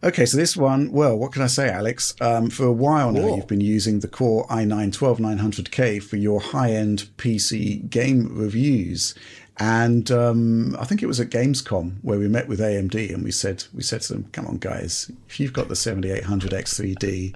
Okay, so this one, well, what can I say, Alex? For a while now, Cool. you've been using the Core i9-12900K for your high-end PC game reviews. And I think it was at Gamescom where we met with AMD and we said to them, come on, guys, if you've got the 7800X3D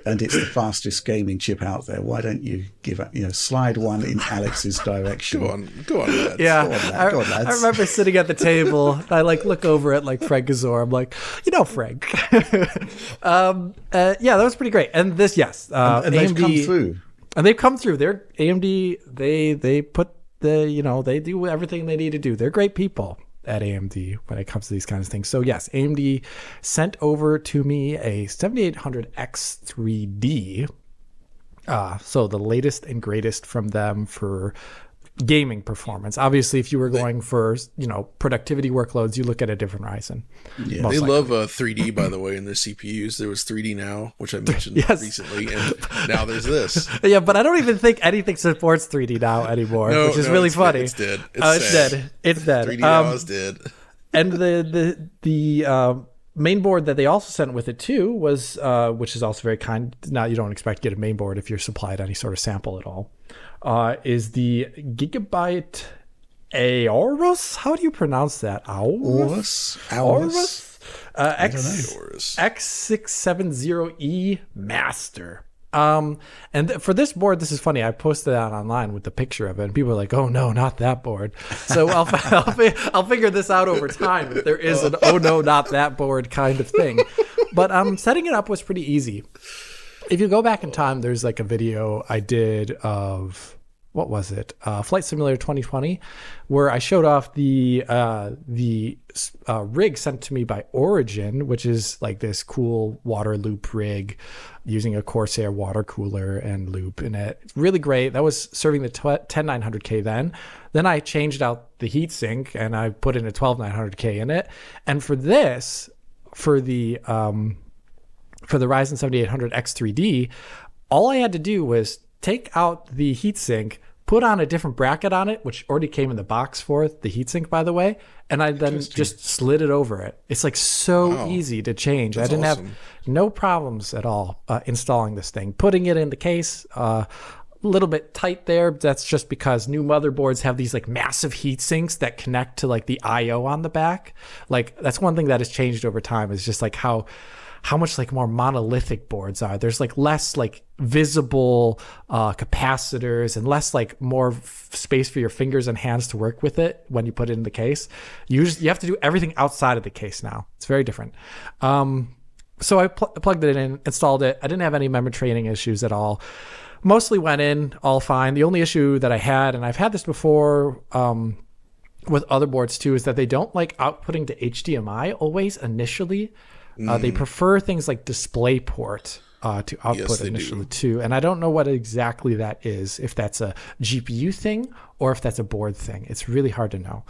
and it's the fastest gaming chip out there, why don't you slide one in Alex's direction? Go on, lads. Yeah, Go on, lads. I remember sitting at the table. And I look over at Frank Gazor. I'm like, Frank. Yeah, that was pretty great. And this, yes, And AMD, they've come through. and they've come through. They're AMD. They put they do everything they need to do. They're great people at AMD when it comes to these kinds of things. So yes, AMD sent over to me a 7800X3D. So the latest and greatest from them for gaming performance. Obviously, if you were going for productivity workloads, you look at a different Ryzen. Yeah. They love 3D, by the way, in their CPUs. There was 3D Now, which I mentioned recently, and now there's this. Yeah, but I don't even think anything supports 3D now anymore, which is really funny. It's dead. It's dead. It's dead. 3D Now is dead. And the main board that they also sent with it too was, which is also very kind. Now you don't expect to get a main board if you're supplied any sort of sample at all. Is the Gigabyte Aorus? How do you pronounce that? Aorus? X670E Master. For this board, this is funny. I posted that online with the picture of it, and people are like, "Oh no, not that board." So I'll figure this out over time if there is an "Oh no, not that board" kind of thing. But setting it up was pretty easy. If you go back in time, there's a video I did of, what was it? Flight Simulator 2020, where I showed off the rig sent to me by Origin, which is this cool water loop rig using a Corsair water cooler and loop in it. It's really great. That was serving the 10900K then. Then I changed out the heatsink and I put in a 12900K in it. And for this, for the Ryzen 7800X3D, all I had to do was take out the heatsink, put on a different bracket on it, which already came in the box for the heatsink, by the way, and I then just slid it over it. It's so easy to change. That's I didn't awesome. have no problems at all installing this thing. Putting it in the case, a little bit tight there. That's just because new motherboards have these massive heat sinks that connect to the I/O on the back. That's one thing that has changed over time, is just how much more monolithic boards are. There's less visible capacitors and less more space for your fingers and hands to work with it when you put it in the case. You have to do everything outside of the case now. It's very different. So I plugged it in, installed it. I didn't have any memory training issues at all. Mostly went in all fine. The only issue that I had, and I've had this before with other boards too, is that they don't like outputting to HDMI always initially. They prefer things like DisplayPort to output initially too. And I don't know what exactly that is, if that's a GPU thing or if that's a board thing. It's really hard to know.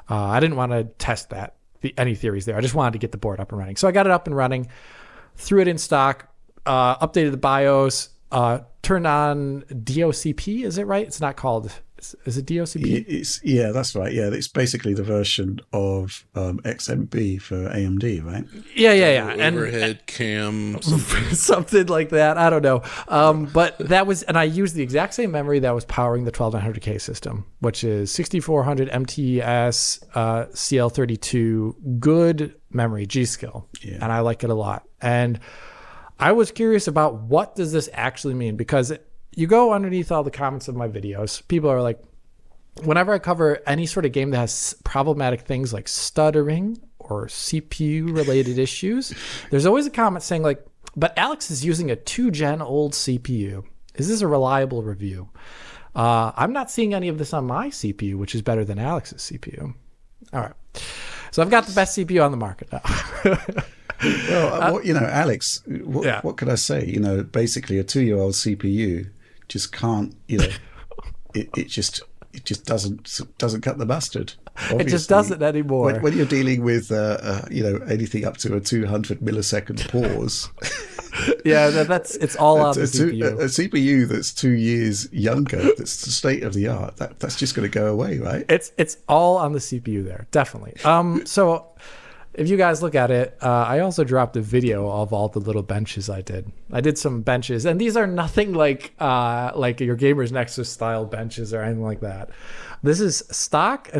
I didn't want to test any theories there. I just wanted to get the board up and running. So I got it up and running, threw it in stock, updated the BIOS, turned on DOCP. Is it right? It's not called... Is it DOCP? Yeah, that's right. Yeah, it's basically the version of XMB for AMD, right? Yeah. Overhead cam, something like that. I don't know. But that was, and I used the exact same memory that was powering the 12900K system, which is 6400 MTS CL32, good memory, G-Skill. Yeah. And I like it a lot. And I was curious about, what does this actually mean? Because you go underneath all the comments of my videos, people are like, whenever I cover any sort of game that has problematic things like stuttering or CPU related issues, there's always a comment saying but Alex is using a 2-gen old CPU. Is this a reliable review? I'm not seeing any of this on my CPU, which is better than Alex's CPU. All right. So I've got the best CPU on the market now. Well, Alex, what could I say? Basically a 2-year-old CPU just can't, it just doesn't cut the mustard. Obviously, it just doesn't anymore. When you're dealing with anything up to a 200 millisecond pause. Yeah, it's all on the CPU. A CPU that's 2 years younger, that's the state of the art. That's just going to go away, right? It's all on the CPU there, definitely. So if you guys look at it, I also dropped a video of all the little benches I did. I did some benches, and these are nothing like your Gamers Nexus style benches or anything like that. This is stock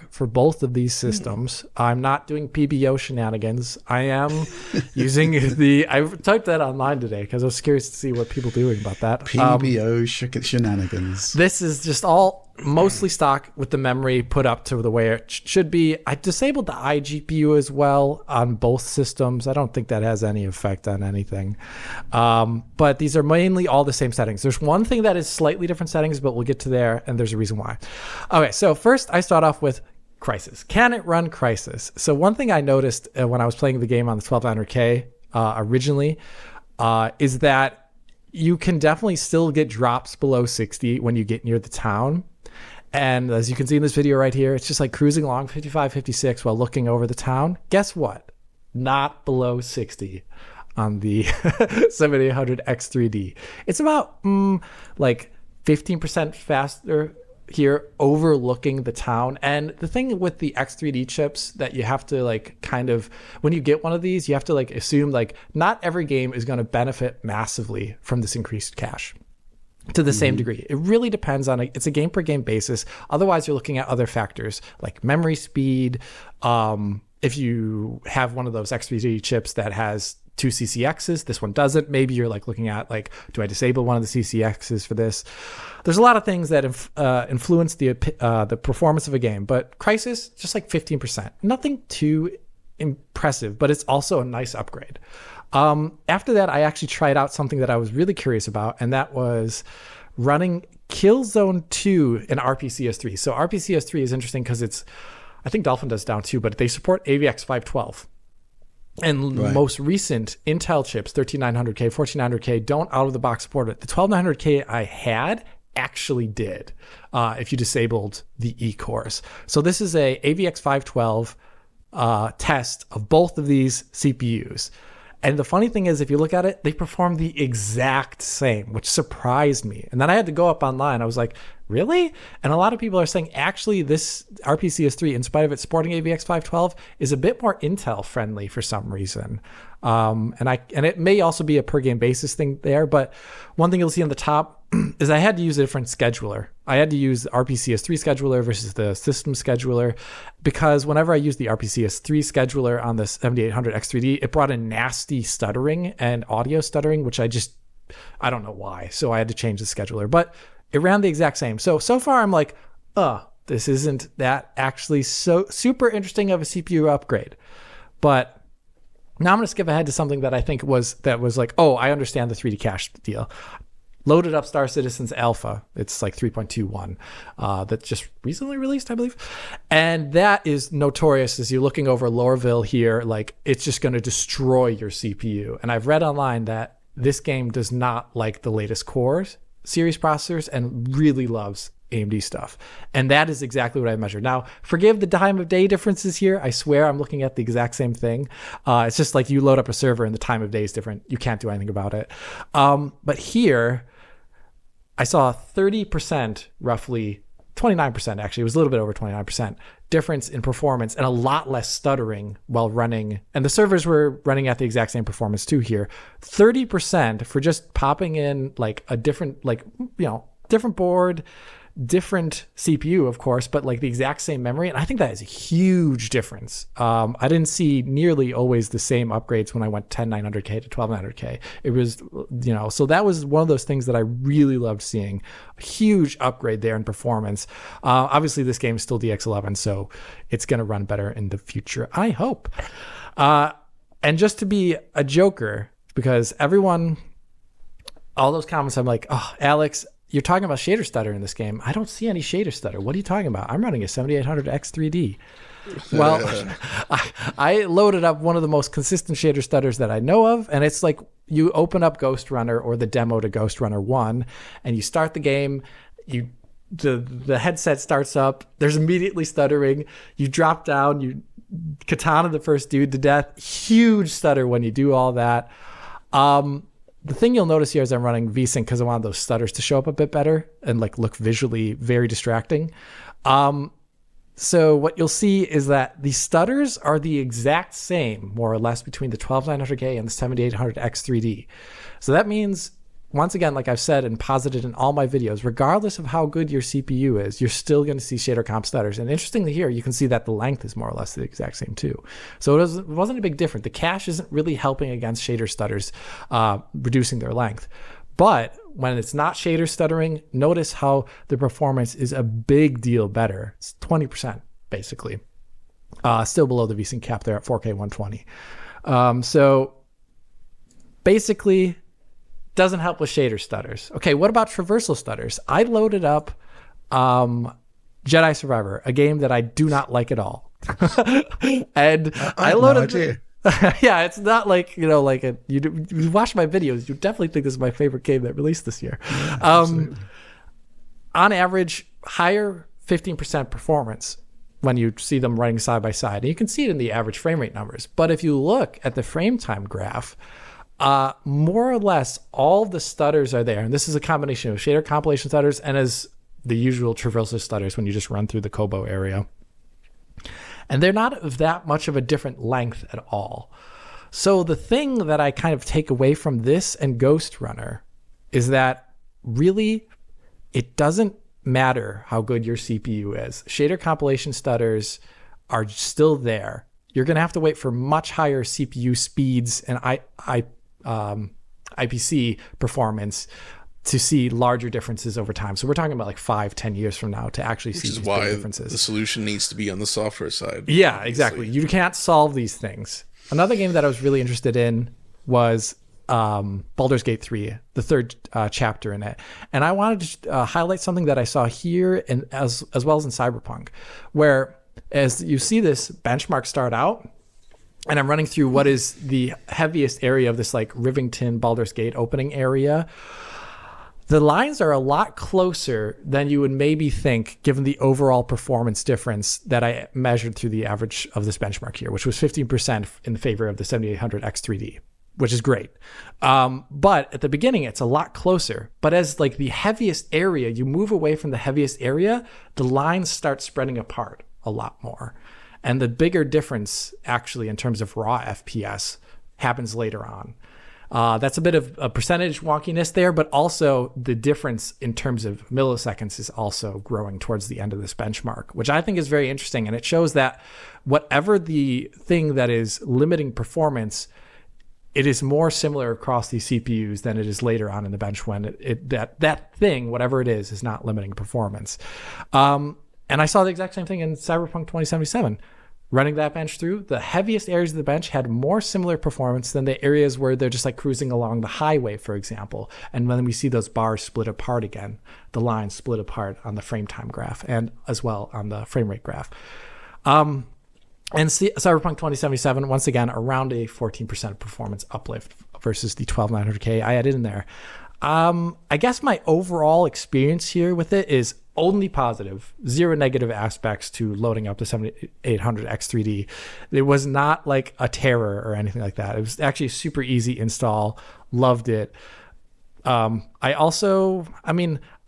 for both of these systems. I'm not doing PBO shenanigans. I am using I typed that online today because I was curious to see what people are doing about that. PBO shenanigans. This is just all mostly stock with the memory put up to the way it should be. I disabled the iGPU as well on both systems. I don't think that has any effect on anything. But these are mainly all the same settings. There's one thing that is slightly different settings, but we'll get to there, and there's a reason why. Okay, so first I start off with Crysis. Can it run Crysis? So one thing I noticed when I was playing the game on the 1200K originally is that you can definitely still get drops below 60 when you get near the town. And as you can see in this video right here, it's just like cruising along 55, 56 while looking over the town. Guess what? Not below 60 on the 7800 X3D. It's about like 15% faster here overlooking the town. And the thing with the X3D chips that you have to like kind of, when you get one of these, you have to like assume like not every game is going to benefit massively from this increased cache to the same degree. It really depends on it's a game per game basis. Otherwise, you're looking at other factors like memory speed. If you have one of those X3D chips that has 2 CCXs, this one doesn't. Maybe you're like looking at like, do I disable one of the CCXs for this? There's a lot of things that influence the performance of a game, but Crysis just like 15%. Nothing too impressive, but it's also a nice upgrade. After that, I actually tried out something that I was really curious about, and that was running Killzone 2 in RPCS3. So RPCS3 is interesting because I think Dolphin does down too, but they support AVX 512. And most recent Intel chips, 13900K, 14900K, don't out of the box support it. The 12900K I had actually did if you disabled the E-cores. So this is a AVX 512 test of both of these CPUs. And the funny thing is, if you look at it, they perform the exact same, which surprised me. And then I had to go up online. I was like, really? And a lot of people are saying, actually, this RPCS3, in spite of it supporting AVX 512, is a bit more Intel friendly for some reason. And it may also be a per game basis thing there. But one thing you'll see on the top is I had to use a different scheduler. I had to use the RPCS3 scheduler versus the system scheduler, because whenever I used the RPCS3 scheduler on the 7800 X3D, it brought in nasty stuttering and audio stuttering, which I don't know why. So I had to change the scheduler, but it ran the exact same. So far I'm like, this isn't that actually so super interesting of a CPU upgrade. But now I'm going to skip ahead to something that I think was like, I understand the 3D cache deal. Loaded up Star Citizen's Alpha. It's like 3.21 that just recently released, I believe. And that is notorious as you're looking over Lorville here, like it's just going to destroy your CPU. And I've read online that this game does not like the latest Core series processors and really loves AMD stuff. And that is exactly what I measured. Now, forgive the time of day differences here. I swear I'm looking at the exact same thing. It's just like you load up a server and the time of day is different. You can't do anything about it. But here, I saw 30%, roughly 29% actually, it was a little bit over 29% difference in performance and a lot less stuttering while running. And the servers were running at the exact same performance too here. 30% for just popping in like a different, different board, different CPU, of course, but like the exact same memory. And I think that is a huge difference. I didn't see nearly always the same upgrades when I went 10900K to 12900K. It was, so that was one of those things that I really loved seeing. A huge upgrade there in performance. Obviously, this game is still DX11, so it's going to run better in the future, I hope. And just to be a joker, because all those comments, I'm like, Alex, you're talking about shader stutter in this game. I don't see any shader stutter. What are you talking about? I'm running a 7800 X3D. Well, I loaded up one of the most consistent shader stutters that I know of, and it's like you open up Ghost Runner or the demo to Ghost Runner 1, and you start the game, the headset starts up, there's immediately stuttering, you drop down, you katana the first dude to death, huge stutter when you do all that. The thing you'll notice here is I'm running VSync because I want those stutters to show up a bit better and like look visually very distracting. So what you'll see is that the stutters are the exact same, more or less, between the 12900K and the 7800X3D. So that means, once again, like I've said and posited in all my videos, regardless of how good your CPU is, you're still going to see shader comp stutters. And interestingly here, you can see that the length is more or less the exact same too. So it wasn't a big difference. The cache isn't really helping against shader stutters, reducing their length. But when it's not shader stuttering, notice how the performance is a big deal better. It's 20% basically. Still below the VSync cap there at 4K 120. So basically, doesn't help with shader stutters. Okay, what about traversal stutters? I loaded up Jedi Survivor, a game that I do not like at all. And I loaded it. Yeah, it's not like, like you watch my videos, you definitely think this is my favorite game that released this year. On average, higher 15% performance when you see them running side by side. And you can see it in the average frame rate numbers. But if you look at the frame time graph, more or less all the stutters are there. And this is a combination of shader compilation stutters and as the usual traversal stutters when you just run through the Kobo area. And they're not of that much of a different length at all. So the thing that I kind of take away from this and Ghost Runner is that really it doesn't matter how good your CPU is. Shader compilation stutters are still there. You're going to have to wait for much higher CPU speeds and IPC performance to see larger differences over time. So we're talking about like 5-10 years from now to actually see these big differences. The solution needs to be on the software side. Yeah, exactly. You can't solve these things. Another game that I was really interested in was Baldur's Gate 3, the third chapter in it. And I wanted to highlight something that I saw here and as well as in Cyberpunk, where as you see this benchmark start out, and I'm running through what is the heaviest area of this like Rivington Baldur's Gate opening area. The lines are a lot closer than you would maybe think, given the overall performance difference that I measured through the average of this benchmark here, which was 15% in favor of the 7800X3D, which is great. But at the beginning, it's a lot closer. But as like the heaviest area, you move away from the heaviest area, the lines start spreading apart a lot more. And the bigger difference, actually, in terms of raw FPS, happens later on. That's a bit of a percentage wonkiness there, but also the difference in terms of milliseconds is also growing towards the end of this benchmark, which I think is very interesting. And it shows that whatever the thing that is limiting performance, it is more similar across these CPUs than it is later on in the bench when that thing, whatever it is not limiting performance. And I saw the exact same thing in Cyberpunk 2077. Running that bench through, the heaviest areas of the bench had more similar performance than the areas where they're just like cruising along the highway, for example. And when we see those bars split apart again, the lines split apart on the frame time graph and as well on the frame rate graph. And Cyberpunk 2077, once again, around a 14% performance uplift versus the 12900K I added in there. I guess my overall experience here with it is only positive, zero negative aspects to loading up the 7800X3D. It was not like a terror or anything like that. It was actually a super easy install. Loved it. I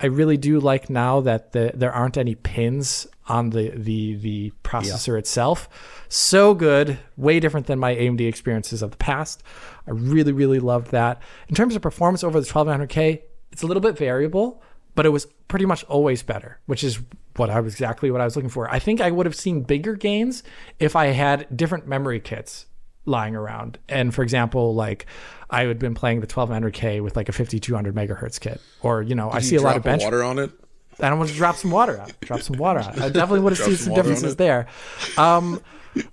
really do like now that there aren't any pins on the processor itself. So good, way different than my AMD experiences of the past. I really, really loved that. In terms of performance over the 1200K, it's a little bit variable, but it was pretty much always better, which is exactly what I was looking for. I think I would have seen bigger gains if I had different memory kits lying around. And for example, like I had been playing the 1200K with like a 5200 megahertz kit, or I see a lot of bench water on it. And I want to drop some water on it. I definitely would have seen some differences there.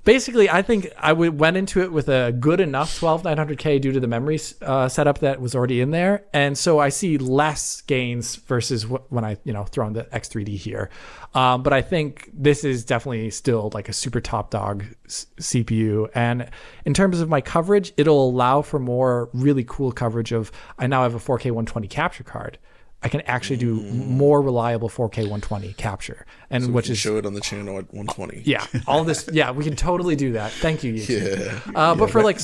Basically, I think I went into it with a good enough 12900K due to the memory setup that was already in there. And so I see less gains versus when I throw in the X3D here. But I think this is definitely still like a super top dog CPU. And in terms of my coverage, it'll allow for more really cool coverage of, I now have a 4K 120 capture card. I can actually do more reliable 4K 120 capture, and so which is show it on the channel at 120. Yeah, all this. Yeah, we can totally do that. Thank you, YouTube. But for like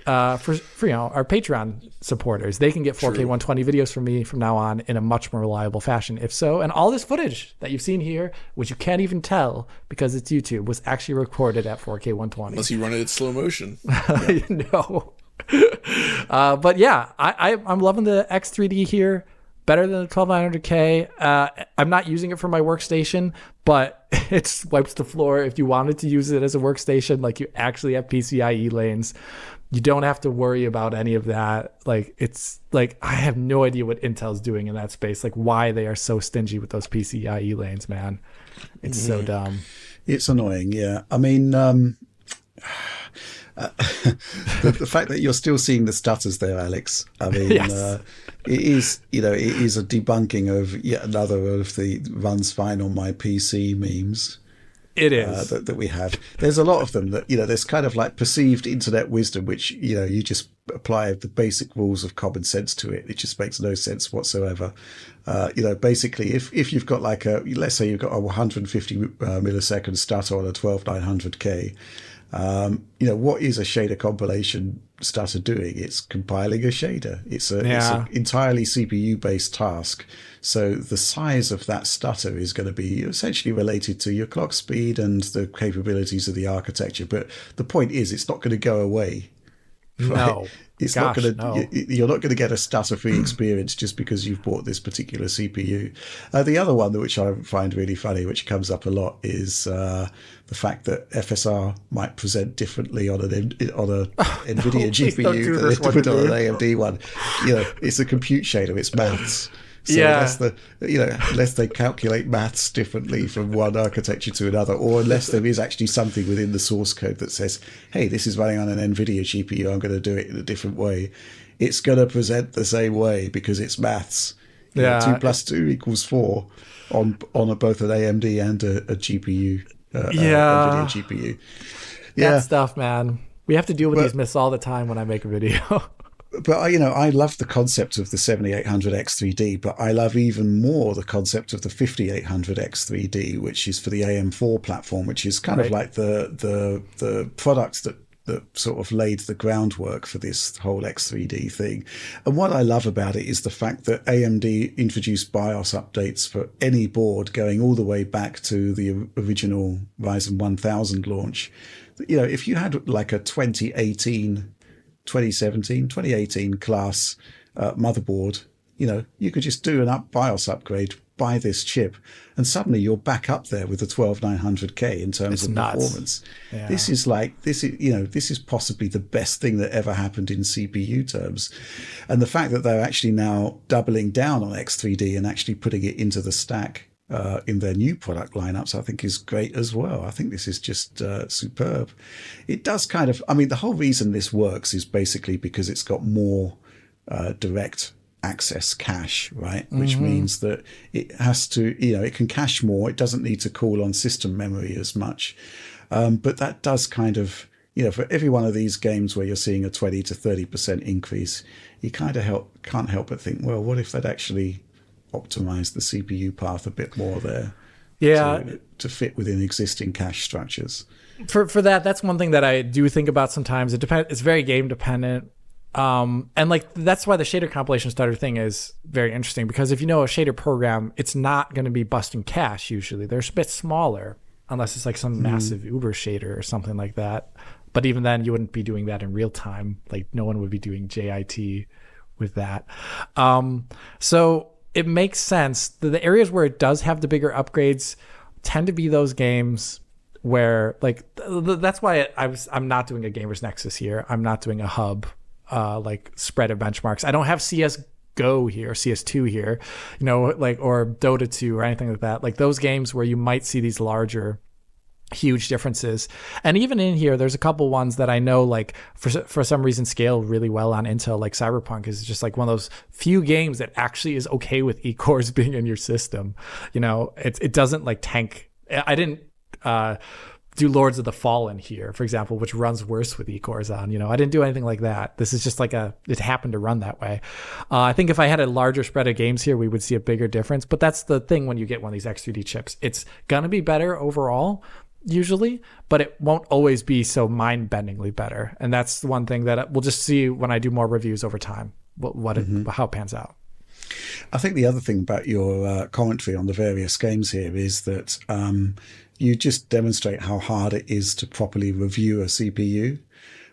for our Patreon supporters, they can get 4K 120 videos from me from now on in a much more reliable fashion. If so, and all this footage that you've seen here, which you can't even tell because it's YouTube, was actually recorded at 4K 120. Unless you run it in slow motion. No. But yeah, I'm loving the X3D here. Better than the 12900K. I'm not using it for my workstation, but it wipes the floor. If you wanted to use it as a workstation, like you actually have PCIe lanes, you don't have to worry about any of that. Like it's like I have no idea what Intel's doing in that space. Like why they are so stingy with those PCIe lanes, man. It's so dumb. It's annoying, yeah. I mean, the fact that you're still seeing the stutters there, Alex. I mean, yes. It is a debunking of yet another of the runs fine on my PC memes. It is that we have. There's a lot of them that there's kind of like perceived internet wisdom, which you just apply the basic rules of common sense to it. It just makes no sense whatsoever. Basically, if you've got let's say you've got a 150 millisecond stutter on a 12900K. What is a shader compilation stutter doing? It's compiling a shader. It's an entirely CPU based task. So the size of that stutter is going to be essentially related to your clock speed and the capabilities of the architecture. But the point is, it's not going to go away. Right? No. It's not going to. You're not going to get a stutter-free experience just because you've bought this particular CPU. The other one, which I find really funny, which comes up a lot, is the fact that FSR might present differently on a NVIDIA GPU than it would on an AMD one. It's a compute shader. It's maths. So unless they calculate maths differently from one architecture to another, or unless there is actually something within the source code that says, hey, this is running on an NVIDIA GPU, I'm going to do it in a different way, it's going to present the same way because it's maths. 2 plus 2 equals 4 on both an AMD and a GPU, NVIDIA GPU. That stuff, man. We have to deal with these myths all the time when I make a video. But I love the concept of the 7800 X3D, but I love even more the concept of the 5800 X3D, which is for the AM4 platform, which is kind of like the product that sort of laid the groundwork for this whole X3D thing. And what I love about it is the fact that AMD introduced BIOS updates for any board going all the way back to the original Ryzen 1000 launch. If you had like a 2018 class motherboard, you could just do an BIOS upgrade, buy this chip, and suddenly you're back up there with the 12900K in terms of performance. Yeah. This is possibly the best thing that ever happened in CPU terms. And the fact that they're actually now doubling down on X3D and actually putting it into the stack in their new product lineups, I think is great as well. I think this is just superb. It does kind of, the whole reason this works is basically because it's got more direct access cache, right? Which means that it has to, it can cache more. It doesn't need to call on system memory as much. But that does kind of, for every one of these games where you're seeing a 20 to 30% increase, you kind of can't help but think, well, what if that actually optimize the CPU path a bit more there, to fit within existing cache structures. For that's one thing that I do think about sometimes. It's very game dependent, and that's why the shader compilation starter thing is very interesting, because if you know a shader program, it's not going to be busting cache usually. They're a bit smaller unless it's like some massive Uber shader or something like that. But even then, you wouldn't be doing that in real time. Like no one would be doing JIT with that. So it makes sense. The areas where it does have the bigger upgrades tend to be those games where, that's why I'm not doing a Gamers Nexus here. I'm not doing a hub, spread of benchmarks. I don't have CSGO here, CS2 here, or Dota 2 or anything like that. Like those games where you might see these larger, huge differences. And even in here, there's a couple ones that I know, for some reason, scale really well on Intel. Like Cyberpunk is just like one of those few games that actually is okay with E-cores being in your system. It doesn't tank. I didn't do Lords of the Fallen here, for example, which runs worse with E-cores on. I didn't do anything like that. This is just it happened to run that way. I think if I had a larger spread of games here, we would see a bigger difference. But that's the thing when you get one of these X3D chips. It's going to be better overall, usually, but it won't always be so mind-bendingly better. And that's the one thing that we'll just see when I do more reviews over time, how it pans out. I think the other thing about your commentary on the various games here is that you just demonstrate how hard it is to properly review a CPU,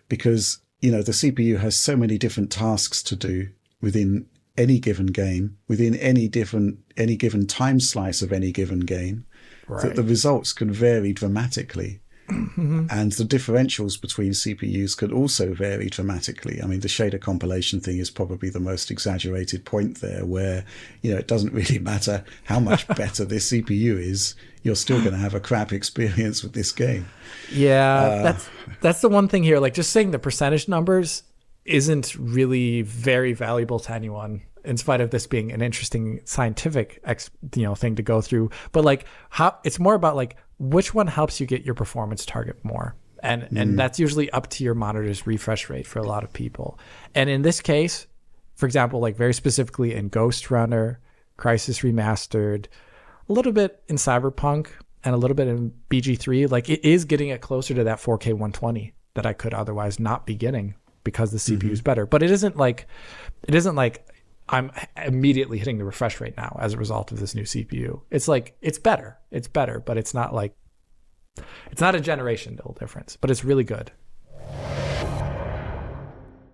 because the CPU has so many different tasks to do within any given game, within any given time slice of any given game, that the results can vary dramatically. And the differentials between CPUs could also vary dramatically. I mean, the shader compilation thing is probably the most exaggerated point there, where, it doesn't really matter how much better this CPU is, you're still going to have a crap experience with this game. Yeah, that's the one thing here. Like, just saying the percentage numbers isn't really very valuable to anyone, in spite of this being an interesting scientific thing to go through. But like, how it's more about like which one helps you get your performance target more, and that's usually up to your monitor's refresh rate for a lot of people. And in this case, for example, like very specifically in Ghost Runner, Crysis Remastered, a little bit in Cyberpunk, and a little bit in BG3, like it is getting it closer to that 4K 120 that I could otherwise not be getting because the CPU is better. But it isn't like I'm immediately hitting the refresh rate now as a result of this new CPU. It's like, it's better, but it's not a generational difference, but it's really good.